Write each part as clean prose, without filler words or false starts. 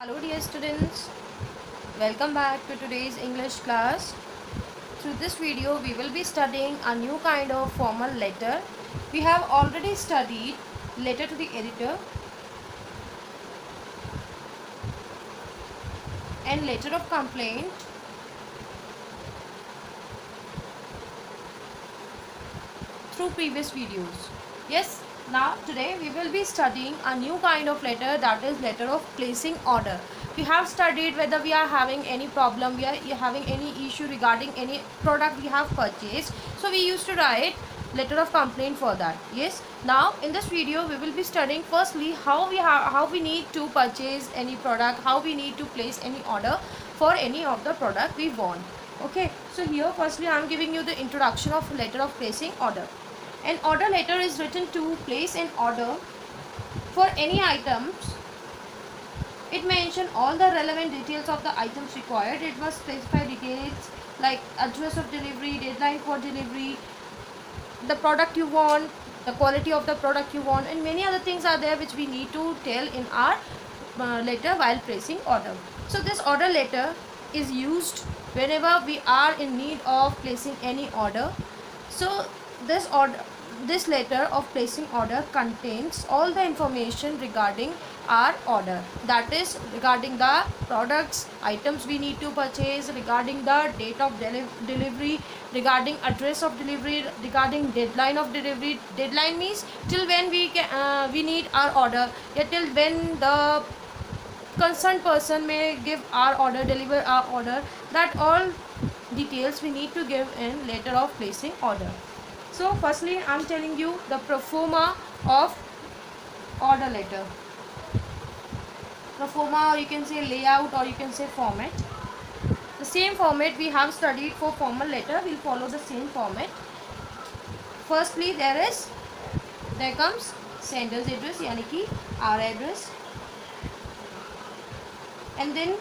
Hello dear students, welcome back to today's English class. Through this video we will be studying a new kind of formal letter. We have already studied letter to the editor and letter of complaint. Through previous videos. Yes, now today we will be studying a new kind of letter, that is letter of placing order. We have studied whether we are having any problem, we are having any issue regarding any product we have purchased. So we used to write letter of complaint for that. Yes, now in this video we will be studying firstly how we need to purchase any product, how we need to place any order for any of the product we want. Okay, so here firstly I am giving you the introduction of letter of placing order. An order letter is written to place an order for any items. It mentions all the relevant details of the items required. It must specify details like address of delivery, deadline for delivery, the product you want, the quality of the product you want, and many other things are there which we need to tell in our letter while placing order. So this order letter is used whenever we are in need of placing any order. So this letter of placing order contains all the information regarding our order, that is regarding the products items we need to purchase, regarding the date of delivery, regarding address of delivery, regarding deadline of delivery. Deadline means till when we need our order, yet till when the concerned person may give our order, deliver our order. That all details we need to give in letter of placing order. So firstly I am telling you the proforma of order letter. Proforma, or you can say layout, or you can say format. The same format we have studied for formal letter, we will follow the same format. Firstly there comes sender's address, yani ki our address, and then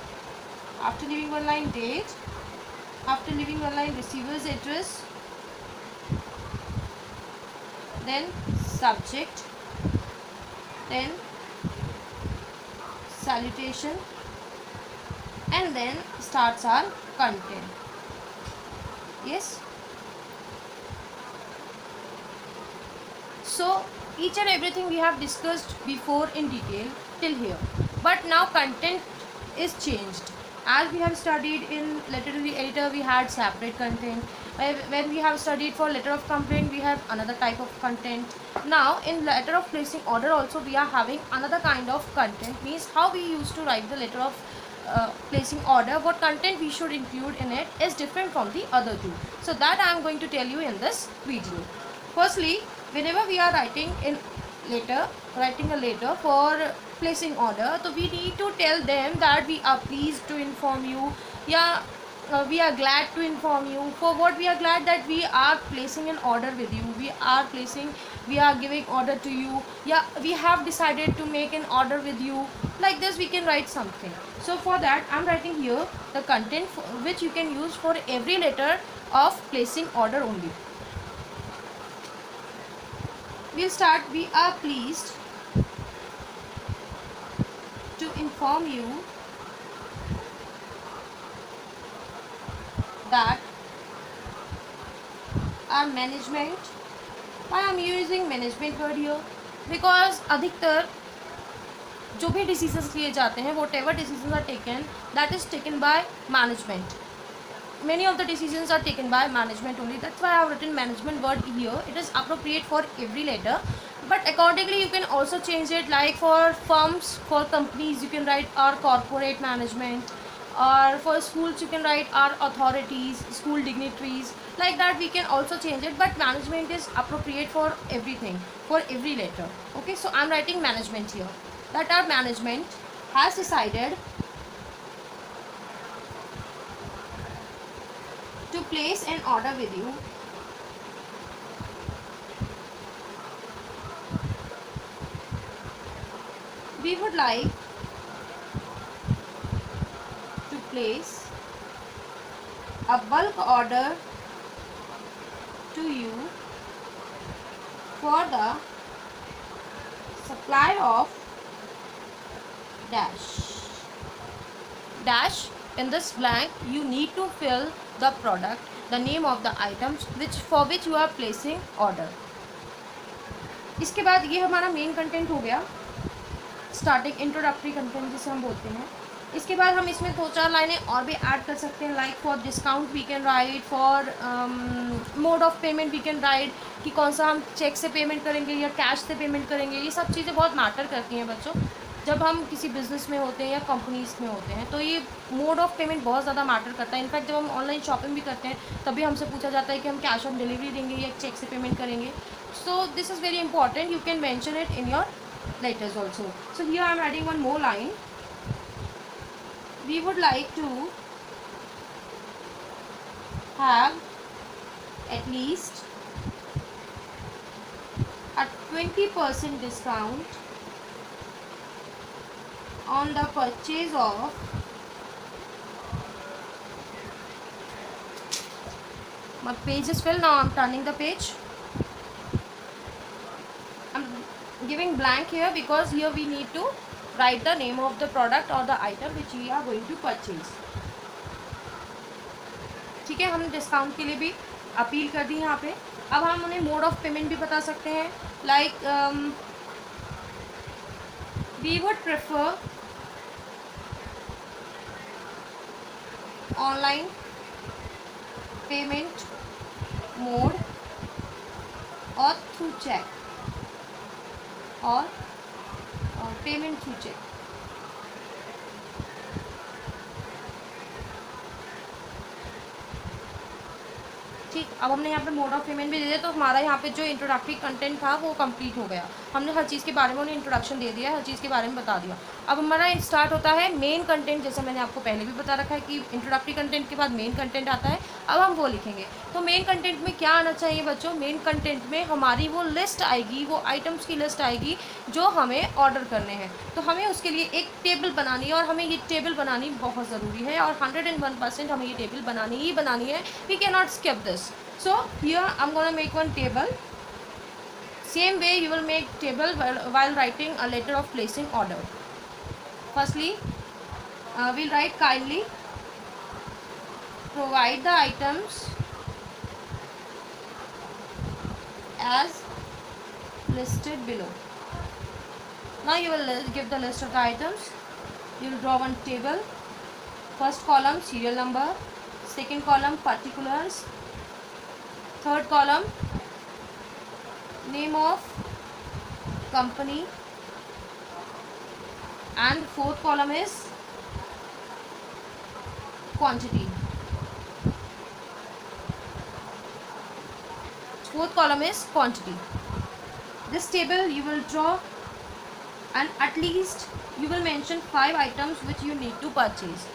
after leaving one line date, after leaving one line receiver's address, then subject, then salutation, and then starts our content. Yes, so each and everything we have discussed before in detail till here, but now content is changed. As we have studied in letter to the editor, we had separate content. When we have studied for letter of complaint, we have another type of content. Now in letter of placing order also we are having another kind of content, means how we used to write the letter of placing order, what content we should include in it is different from the other two. So that I am going to tell you in this video. Firstly, whenever we are writing a letter for placing order, so we need to tell them that we are pleased to inform you, yeah, we are glad to inform you. For what we are glad? That we are placing an order with you, we are giving order to you, yeah, we have decided to make an order with you. Like this we can write something. So for that I am writing here the content which you can use for every letter of placing order only. We'll start. We are pleased to inform you that our management, why I am using management word here, because अधिकतर जो भी decisions लिए जाते हैं, whatever decisions are taken, that is taken by management. Many of the decisions are taken by management only. That's why I have written management word here. It is appropriate for every letter, but accordingly you can also change it. Like for firms, for companies, you can write our corporate management, or for schools you can write our authorities, school dignitaries. Like that we can also change it, but management is appropriate for everything, for every letter. Okay, so I'm writing management here, that our management has decided to place an order with you we would like to place a bulk order to you for the supply of dash. dash in this blank you need to fill the product, the name of the items which for which you are placing order. इसके बाद ये हमारा main content हो गया, starting introductory content जिसे हम बोलते हैं. इसके बाद हम इसमें 2-4 लाइनें और भी ऐड कर सकते हैं, like for discount we can write, for mode of payment we can write, कि कौन सा हम चेक से पेमेंट करेंगे या कैश से पेमेंट करेंगे. ये सब चीज़ें बहुत मैटर करती हैं बच्चों जब हम किसी बिज़नेस में होते हैं या कंपनीज़ में होते हैं. तो ये मोड ऑफ पेमेंट बहुत ज़्यादा मैटर करता है. इनफैक्ट जब हम ऑनलाइन शॉपिंग भी करते हैं तभी हमसे पूछा जाता है कि हम कैश ऑन डिलीवरी देंगे या चेक से पेमेंट करेंगे. So this is very important, you can mention it in your letters also. So here I am adding one more line. We would like to have at least a 20% discount on the purchase of my page is filled. Now I am turning the page. Giving blank here because here we need to write the name of the product or the item which we are going to purchase. ठीक है, हमने discount के लिए भी appeal कर दी यहाँ पे. अब हम उन्हें मोड ऑफ पेमेंट भी बता सकते हैं, like we would prefer online payment mode और थ्रू चेक और पेमेंट थ्रू चेक. ठीक, अब हमने यहाँ पे मोड ऑफ पेमेंट भी दे दिया तो हमारा यहाँ पे जो इंट्रोडक्टरी कंटेंट था वो कंप्लीट हो गया. हमने हर चीज़ के बारे में उन्हें इंट्रोडक्शन दे दिया, हर चीज़ के बारे में बता दिया. अब हमारा स्टार्ट होता है मेन कंटेंट. जैसे मैंने आपको पहले भी बता रखा है कि इंट्रोडक्टरी कंटेंट के बाद मेन कंटेंट आता है. अब हम वो लिखेंगे. तो मेन कंटेंट में क्या आना चाहिए बच्चों? मेन कंटेंट में हमारी वो लिस्ट आएगी, वो आइटम्स की लिस्ट आएगी जो हमें ऑर्डर करने हैं. तो हमें उसके लिए एक टेबल बनानी है और हमें ये टेबल बनानी बहुत ज़रूरी है और 101% हमें ये टेबल बनानी ही बनानी है. We can not skip this. So here I'm gonna make one table. Same way you will make table while writing a letter of placing order. Firstly, we'll write kindly provide the items as listed below. Now you will give the list of the items. You will draw one table. First column serial number, second column particulars, third column name of company, and fourth column is quantity. Fourth column is quantity. This table you will draw and at least you will mention 5 items which you need to purchase.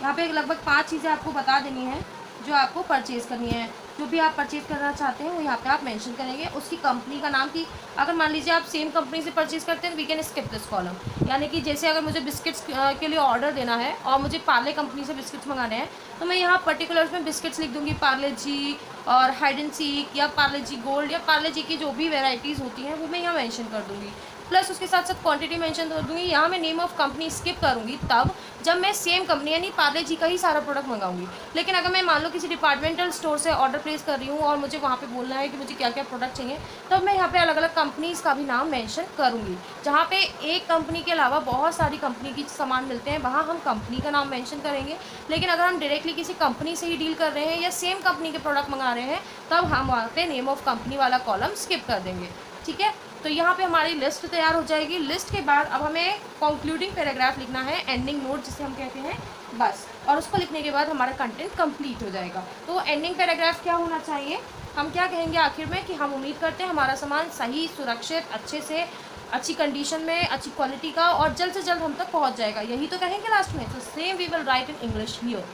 यहाँ पे लगभग 5 चीज़ें आपको बता देनी है जो आपको परचेज़ करनी है. जो भी आप परचेज़ करना चाहते हैं वो यहाँ पे आप मेंशन करेंगे. उसकी कंपनी का नाम की, अगर मान लीजिए आप सेम कंपनी से परचेज़ करते हैं we can skip this column. यानी कि जैसे अगर मुझे बिस्किट्स के लिए ऑर्डर देना है और मुझे पार्ले कंपनी से बिस्किट्स मंगाने हैं तो मैं यहाँ पर्टिकुलर्स में बिस्किट्स लिख दूँगी पार्ले जी और हाइड एंड सीक या पार्ले जी गोल्ड या पार्ले जी की जो भी वेराइटीज़ होती हैं वो मैं यहाँ मेंशन कर दूँगी. प्लस उसके साथ साथ क्वांटिटी मेंशन कर दूँगी. यहाँ मैं नेम ऑफ कंपनी स्किप करूँगी तब जब मैं सेम कंपनी यानी पार्ले जी का ही सारा प्रोडक्ट मंगाऊंगी. लेकिन अगर मैं मान लो किसी डिपार्टमेंटल स्टोर से ऑर्डर प्लेस कर रही हूँ और मुझे वहाँ पे बोलना है कि मुझे क्या क्या प्रोडक्ट चाहिए तब मैं यहाँ पे अलग अलग कंपनीज़ का भी नाम मेंशन करूँगी. जहाँ पे एक कंपनी के अलावा बहुत सारी कंपनी की सामान मिलते हैं वहाँ हम कंपनी का नाम मेंशन करेंगे. लेकिन अगर हम डायरेक्टली किसी कंपनी से ही डील कर रहे हैं या सेम कंपनी के प्रोडक्ट मंगा रहे हैं तब हम वहाँ पे नेम ऑफ कंपनी वाला कॉलम स्किप कर देंगे. ठीक है, तो यहाँ पे हमारी लिस्ट तैयार हो जाएगी. लिस्ट के बाद अब हमें कंक्लूडिंग पैराग्राफ लिखना है, एंडिंग नोट जिसे हम कहते हैं, बस. और उसको लिखने के बाद हमारा कंटेंट कंप्लीट हो जाएगा. तो एंडिंग पैराग्राफ क्या होना चाहिए? हम क्या कहेंगे आखिर में कि हम उम्मीद करते हैं हमारा सामान सही, सुरक्षित, अच्छे से, अच्छी कंडीशन में, अच्छी क्वालिटी का और जल्द से जल्द हम तक पहुँच जाएगा. यही तो कहेंगे लास्ट में. तो same we will write in English here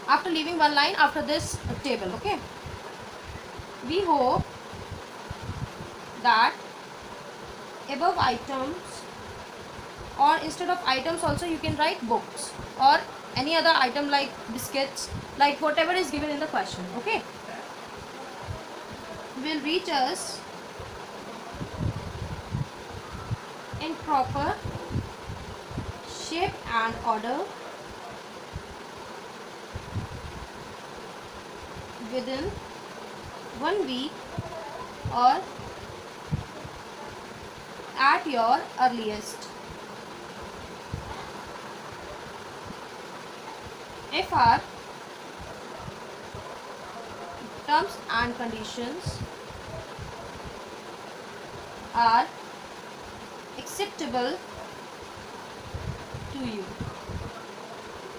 after leaving one line after this table. Okay, we hope that above items, or instead of items also you can write books or any other item like biscuits, like whatever is given in the question. Okay, will reach us in proper shape and order within 1 week or at your earliest. If our terms and conditions are acceptable to you.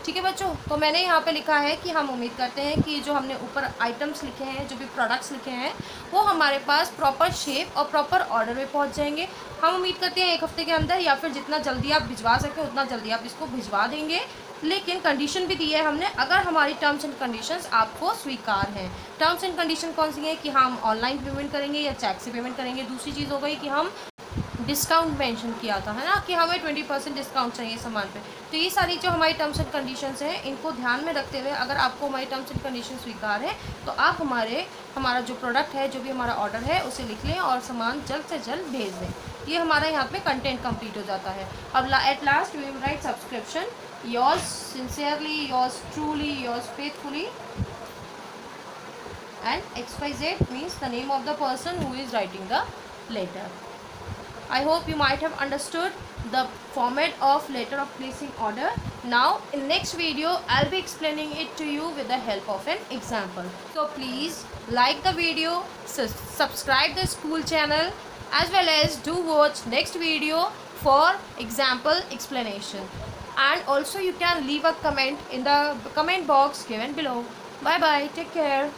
ठीक है बच्चों, तो मैंने यहाँ पे लिखा है कि हम उम्मीद करते हैं कि जो हमने ऊपर आइटम्स लिखे हैं, जो भी प्रोडक्ट्स लिखे हैं, वो हमारे पास प्रॉपर शेप और प्रॉपर ऑर्डर में पहुँच जाएंगे. हम उम्मीद करते हैं 1 हफ्ते के अंदर, या फिर जितना जल्दी आप भिजवा सकें उतना जल्दी आप इसको भिजवा देंगे. लेकिन कंडीशन भी दी है हमने, अगर हमारी टर्म्स एंड कंडीशंस आपको स्वीकार हैं. टर्म्स एंड कंडीशन कौन सी है कि हम ऑनलाइन पेमेंट करेंगे या चेक से पेमेंट करेंगे. दूसरी चीज़ हो गई कि हम डिस्काउंट मेंशन किया था, है ना, कि हमें 20% डिस्काउंट चाहिए सामान पे. तो ये सारी जो हमारी टर्म्स एंड कंडीशंस हैं, इनको ध्यान में रखते हुए अगर आपको हमारी टर्म्स एंड कंडीशन स्वीकार है तो आप हमारा जो प्रोडक्ट है, जो भी हमारा ऑर्डर है, उसे लिख लें और सामान जल्द से जल्द भेज दें. ये हमारा यहाँ पे कंटेंट कंप्लीट हो जाता है. अब at last we will write subscription, yours sincerely, yours truly, yours faithfully, and XYZ means the name of the person who is writing the letter. I hope you might have understood the format of letter of placing order. Now in next video I'll be explaining it to you with the help of an example. So please like the video, subscribe the school channel, as well as do watch next video for example explanation. And also you can leave a comment in the comment box given below. Bye bye, take care.